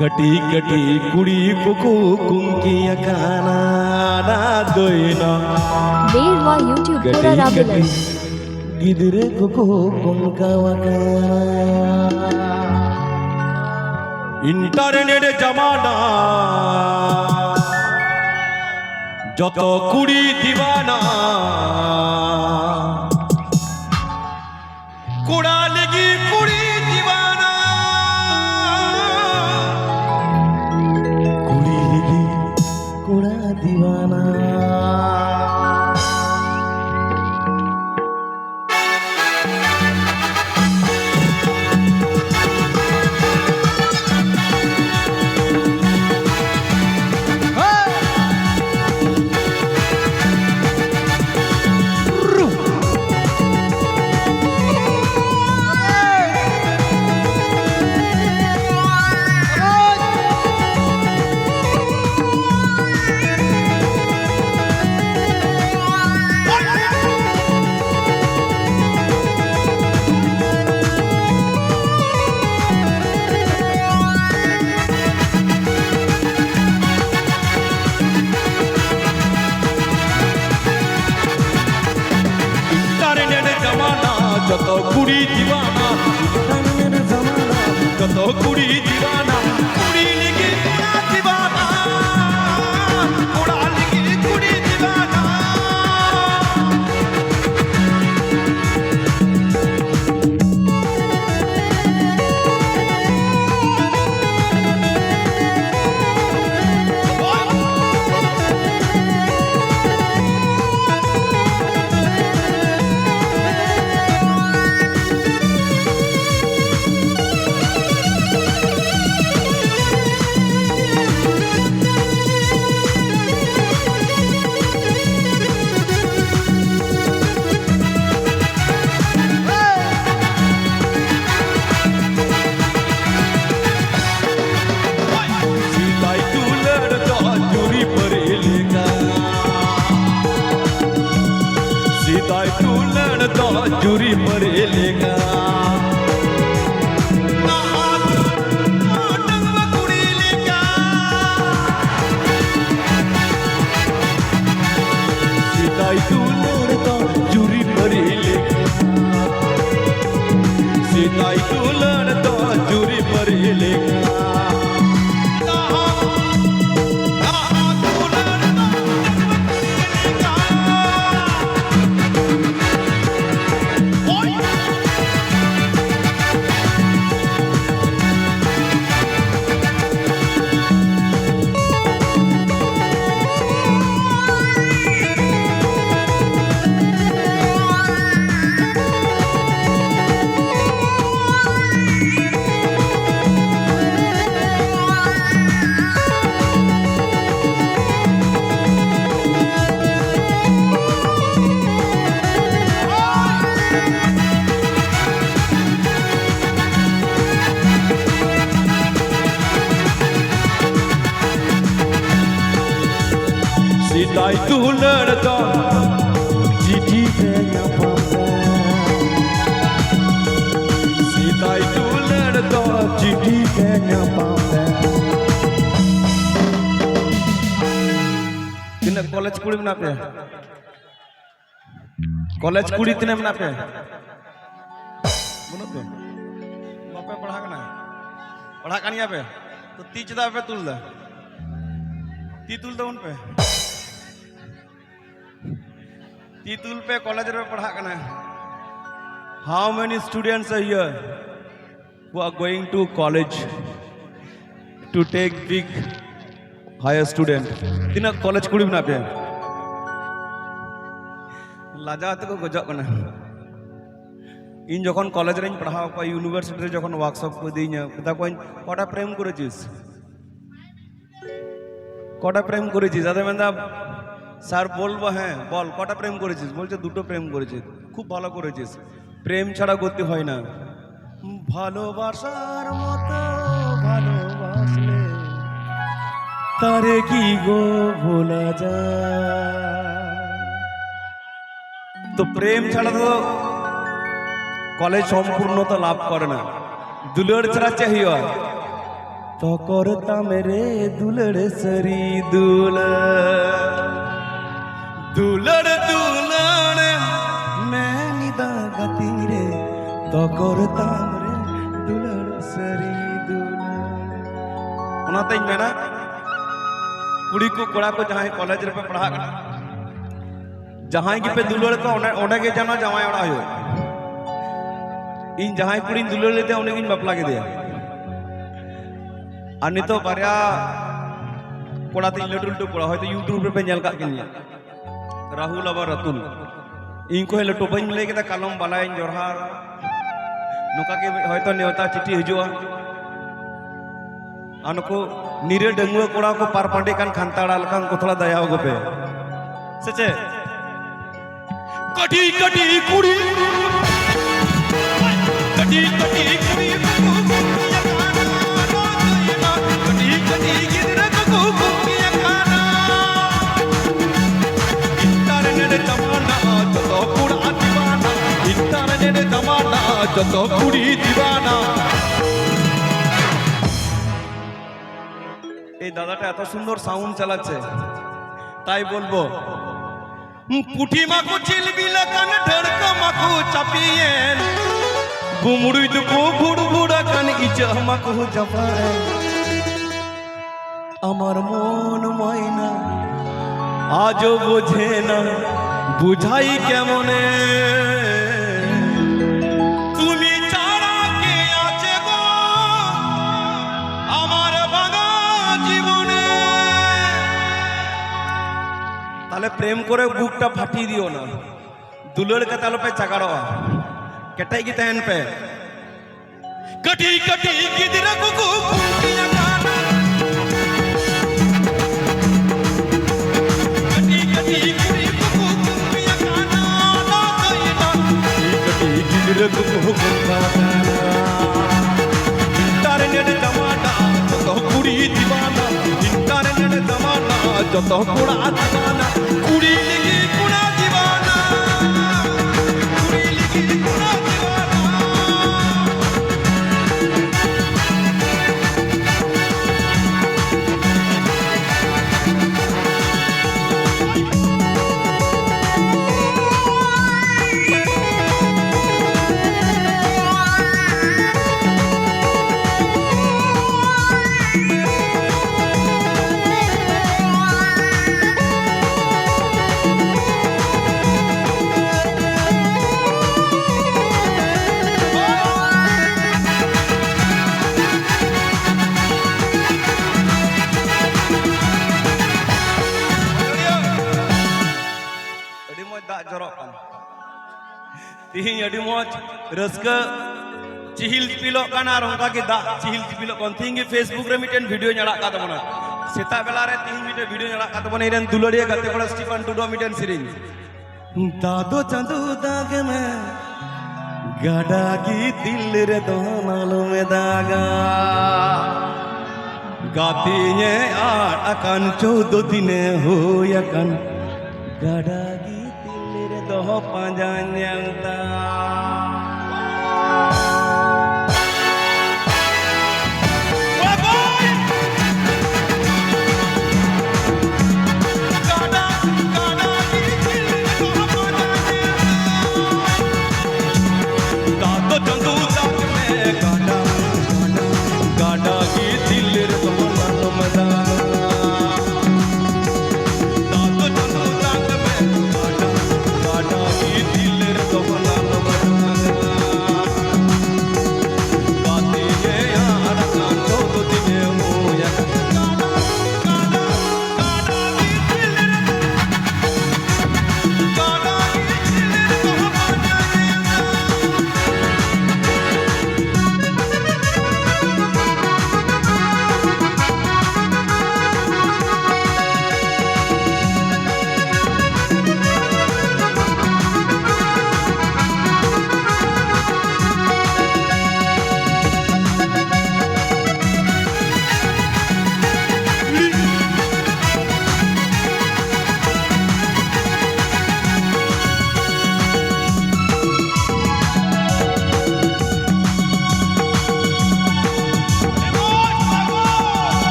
कटी कटी कुड़ी कुकू कुंकिया खाना ना दोइना ಬೇಡ್ವಾ ಯೂಟ್ಯೂಬ್ ಕೂಡ ರಾಬಿಲ್ಲ गिदरे कुकू कुंका वकाना इंटरनेट जमाना যত কুড়ি দিবানা কুড়া লেগি কুড়ি দিবানা কুড়ি লেগি কুড়া দিবানা যত কুড়ি দিবানা যত কুড়ি দিবানা কুড়ি লেগে কুড়া দিবানা কুড়া লেগে কুড়ি দিবানা जुरी मरेलेगा सीताई तू लड़ता जुरी मरेलेगा सीताई तू लड़ता जुरी मरेलेगा सीताई तू लड़ता चिट्ठी पे न पाता सीताई तू लड़ता चिट्ठी पे न पाता किन्ने कॉलेज कुड़ी में पे कॉलेज कुड़ी तिने में पे बोलो पे बापे पढ़ा कनिया पे तो तीच दा पे तुल दा ती तुल दा उन पे तीतुल पे कॉलेज में पढ़ा करना है how many students are here who are going to college to take big higher student तीना कॉलेज कुड़ी बना पे लाजा तो गजब करना इन जखन कॉलेज रे पढ़ा को यूनिवर्सिटी रे जखन वर्कशॉप को दीना पता कोई कटा प्रेम करेছিস कटा प्रेम करेছিস আদে মানে স্যার বলবো হ্যাঁ বল কটা প্রেম করেছিস বলছে দুটো প্রেম করেছিস খুব ভালো করেছিস প্রেম ছাড়া গতি হয় না ভালোবাসার মতো ভালোবাসলে তারে কি গো ভোলা যায় তো প্রেম ছাড়া তো কলেজ সম্পূর্ণতা লাভ করে না দুলার ছাড়া চাহিয়ে तो करता मेरे दुलड़ सरी दुलड़ दुलड़ मैं निदा गति रे तो करता मेरे दुलड़ सरी दुलड़ मेना कुड़ी को कोड़ा को जहाँ कॉलेज रे पे पढ़ा जहाँ की पे दुलड़ को ओडे के जाना जमाई ओड़ा हो इन जहाँ कुड़ी दुलड़ लेते उन्हें इन बपला के दिया अन्य तो बारिया कोड़ा तो लटुल टू कोड़ा है तो यूट्यूब पे नेल का किन्या राहुल अब रतुल इनको है लटो बन ले के ता कलम बाला इन जोरहार नुका के है तो नेवता चिट्ठी हिजुआ अनको नीरे डंगुआ कोड़ा को पार पांडे कान खानताड़ा लकान को थोड़ा दया हो पे सचे कटी कटी कुड़ी कटी कटी कुड़ी कटी कटी गिर को कुकिया खाना इंटरनेट जमाना तो कुड़ा दीवाना इंटरनेट जमाना तो कुड़ी दीवाना এই দাদাটা এত সুন্দর সাউন্ড চালাচ্ছে তাই বলবো পুঠি মাকু চিলবিলা কান ঢড়কা মাকু চাপিয়েন বুমুড়ুই দুপু বুড় বুড়া কান ইচা মাকু জাপায় আমার মন ময়না আজও বোঝে না বুঝাই কেমনে তুমি ছাড়া কে আছে গো আমার জীবনে তাহলে প্রেম করে বুকটা ফাটিয়ে দিও না দুলড় के तालो पे चगाड़वा केटाई की तहन पे कटी कटी गिदरा कुकु कुंडिया गाना कटी कटी कुड़ी कुकु कुंडिया गाना ना कोई ना कटी गिदरा कुकु कुंडिया गाना इंटरनेट जमाना तो कुड़ी दीवाना इंटरनेट जमाना जो तो कुड़ा दीवाना कुड़ी लिखी कुड़ा दीवाना कुड़ी लिखी कुड़ा दीवाना तिहिं अड़ी मौज रस्का चिहिल पिलो काना रोंका के दा चिहिल पिलो कौन थिंगी फेसबुक रे मिटेन वीडियो नड़ा का तमना सेता बेला रे तिहिं मिटे वीडियो नड़ा का तमना इरेन दुलड़िया गते पड़ा स्टीफन टूडो मिटेन सिरिंग दादो चंदू दाग में गाड़ा की दिल रे दोनालो में दागा गाती ने आठ अकान 14 दिने हो यकन गाड़ा की दोह पांजान्यंता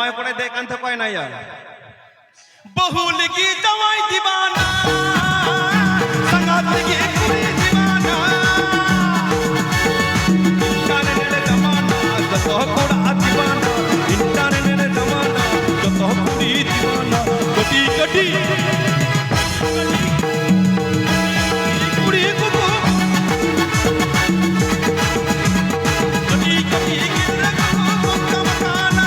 जवाई पड़े देख अंत कोई नहीं यार बहुल की जवाई दीवाना संगात की कुड़ी दीवाना इंटरनेट जमाना जतो कुड़ा दीवाना इंटरनेट जमाना जतो कुड़ी दीवाना कटी कटी कुड़ी को कटी कटी गिरना को मकाना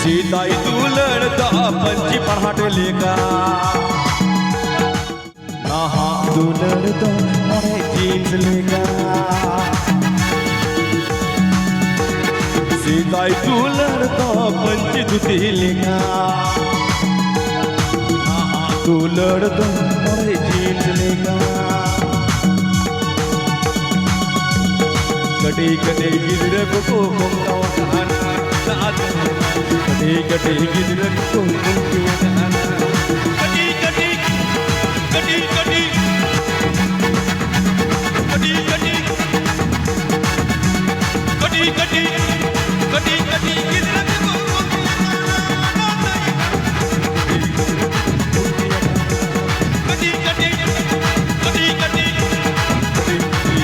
सीताई तू लड़का पंची पढ़ाट लेगा नहा तू लड़का मोरे जीन्स लेगा सीताई तू लड़का पंची धुती लेगा नहा तू लड़का मोरे जीन्स लेगा कटी कटी गिर को उठाना कटी कटी गिरन को कुंकियाना कटी कटी कटी कटी कटी कटी कटी कटी कटी कटी गिरन को कुंकियाना कटी कटी कटी कटी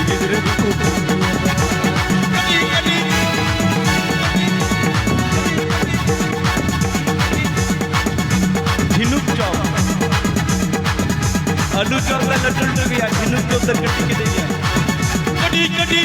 गिरन को कटी कटी झिनुक चौक आलू चौक का लड्डू गया झिनुक चौक कटी के दे गया कटी कटी